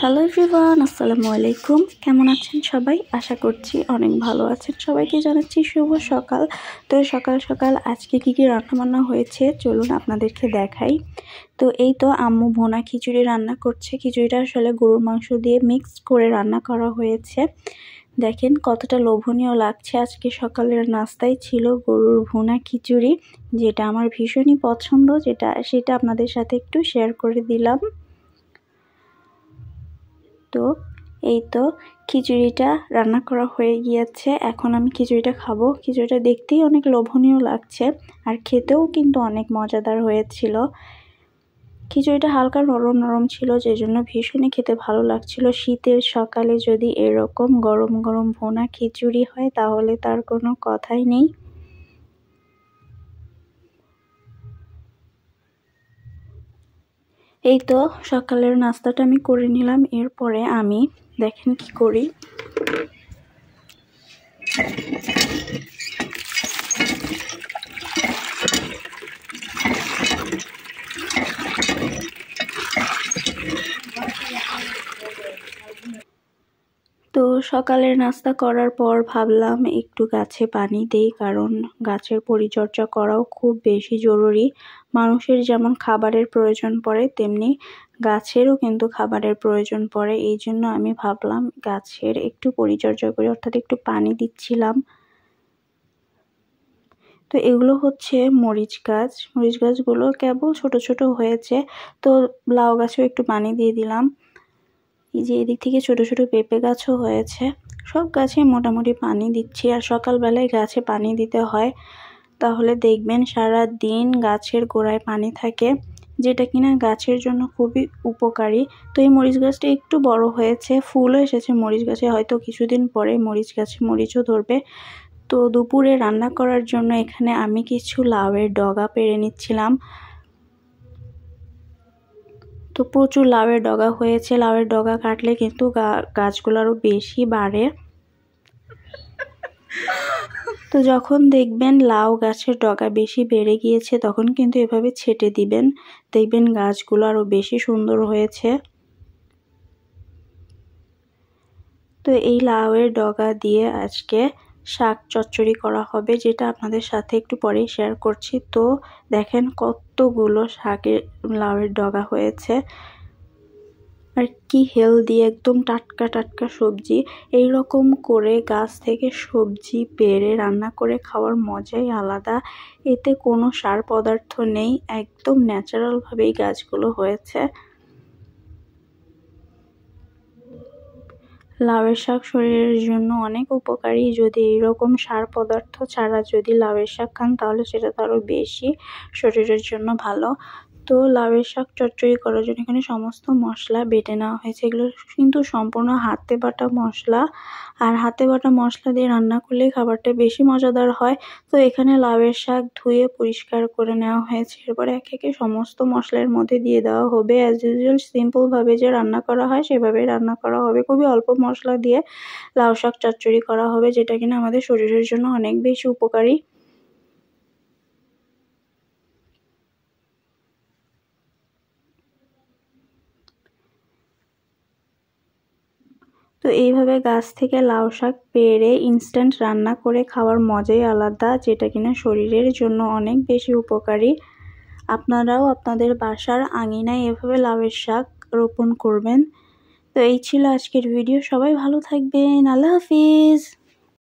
Hello everyone, আসসালামু আলাইকুম। কেমন আছেন সবাই? আশা করছি অনেক ভালো আছেন। সবাইকে জানাচ্ছি শুভ সকাল। তো সকাল সকাল আজকে কী কী রান্নাবান্না হয়েছে চলুন আপনাদেরকে দেখাই। তো এই তো আম্মু ভুনা খিচুড়ি রান্না করছে। খিচুড়িটা আসলে গরুর মাংস দিয়ে মিক্সড করে রান্না করা হয়েছে। দেখেন কতটা লোভনীয় লাগছে। আজকে সকালের নাস্তায় ছিল গরুর ভুনা খিচুড়ি, যেটা আমার ভীষণই পছন্দ, সেটা আপনাদের সাথে একটু শেয়ার করে দিলাম। তো এই তো খিচুড়িটা রান্না করা হয়ে গিয়েছে। এখন আমি খিচুড়িটা খাবো। খিচুড়িটা দেখতেই অনেক লোভনীয় লাগছে আর খেতেও কিন্তু অনেক মজাদার হয়েছিল। খিচুড়িটা হালকা নরম নরম ছিল, যে জন্য ভীষণই খেতে ভালো লাগছিল। শীতের সকালে যদি এরকম গরম গরম ভুনা খিচুড়ি হয় তাহলে তার কোনো কথাই নেই। এই তো সকালের নাস্তাটা আমি করে নিলাম। এরপরে আমি দেখেন কি করি। তো সকালের নাস্তা করার পর ভাবলাম একটু গাছে পানি দেই, কারণ গাছের পরিচর্যা করাও খুব বেশি জরুরি। মানুষের যেমন খাবারের প্রয়োজন পড়ে তেমনি গাছেরও কিন্তু খাবারের প্রয়োজন পড়ে। এই জন্য আমি ভাবলাম গাছের একটু পরিচর্যা করি, অর্থাৎ একটু পানি দিচ্ছিলাম। তো এগুলো হচ্ছে মরিচ গাছ। মরিচ গাছগুলো কেবল ছোট ছোট হয়েছে, তো লাউ গাছেও একটু পানি দিয়ে দিলাম। এই যে এদিক থেকে ছোট ছোট পেঁপে গাছও হয়েছে। সব গাছে মোটামুটি পানি দিচ্ছি, আর সকালবেলায় গাছে পানি দিতে হয়, তাহলে দেখবেন সারা দিন গাছের গোড়ায় পানি থাকে, যেটা কিনা গাছের জন্য খুবই উপকারী। তো এই মরিচ গাছটা একটু বড় হয়েছে, ফুলও এসেছে মরিচ গাছে, হয়তো কিছুদিন পরে মরিচ গাছে মরিচও ধরবে। তো দুপুরে রান্না করার জন্য এখানে আমি কিছু লাউয়ের ডগা পেড়ে নিচ্ছিলাম। তো প্রচুর লাউয়ের ডগা হয়েছে। লাউয়ের ডগা কাটলে কিন্তু গাছগুলো আরও বেশি বাড়ে। তো যখন দেখবেন লাউ গাছের ডগা বেশি বেড়ে গিয়েছে তখন কিন্তু এভাবে ছেটে দিবেন, দেখবেন গাছগুলো আরও বেশি সুন্দর হয়েছে। তো এই লাউয়ের ডগা দিয়ে আজকে শাক চচ্চড়ি করা হবে, যেটা আপনাদের সাথে একটু পরেই শেয়ার করছি। তো দেখেন কতগুলো শাকের লাউয়ের ডগা হয়েছে, আর কি হেলদি, একদম টাটকা টাটকা সবজি। এই রকম করে গাছ থেকে সবজি পেড়ে রান্না করে খাওয়ার মজাই আলাদা। এতে কোনো সার পদার্থ নেই, একদম ন্যাচারালভাবেই গাছগুলো হয়েছে। লাউয়ের শাক শরীরের জন্য অনেক উপকারী। যদি এইরকম সার পদার্থ ছাড়া যদি লাউয়ের শাক খান তাহলে সেটা তো আরও বেশি শরীরের জন্য ভালো। তো লাউয়ের শাক চচ্চড়ি করার জন্য এখানে সমস্ত মশলা বেটে নেওয়া হয়েছে। এগুলো কিন্তু সম্পূর্ণ হাতে বাটা মশলা, আর হাতে বাটা মশলা দিয়ে রান্না করলে খাবারটা বেশি মজাদার হয়। তো এখানে লাউয়ের শাক ধুয়ে পরিষ্কার করে নেওয়া হয়েছে। এরপরে একে একে সমস্ত মশলার মধ্যে দিয়ে দেওয়া হবে। অ্যাজ ইউজুয়াল সিম্পলভাবে যে রান্না করা হয় সেভাবেই রান্না করা হবে। খুবই অল্প মশলা দিয়ে লাউ শাক চচ্চড়ি করা হবে, যেটা কিনা আমাদের শরীরের জন্য অনেক বেশি উপকারী। তো এইভাবে গাছ থেকে লাউ শাক পেড়ে ইনস্ট্যান্ট রান্না করে খাওয়ার মজাই আলাদা, যেটা কিনা শরীরের জন্য অনেক বেশি উপকারী। আপনারাও আপনাদের বাসার আঙিনায় এভাবে লাউয়ের শাক রোপণ করবেন। তো এই ছিল আজকের ভিডিও। সবাই ভালো থাকবেন। আল্লাহ হাফিজ।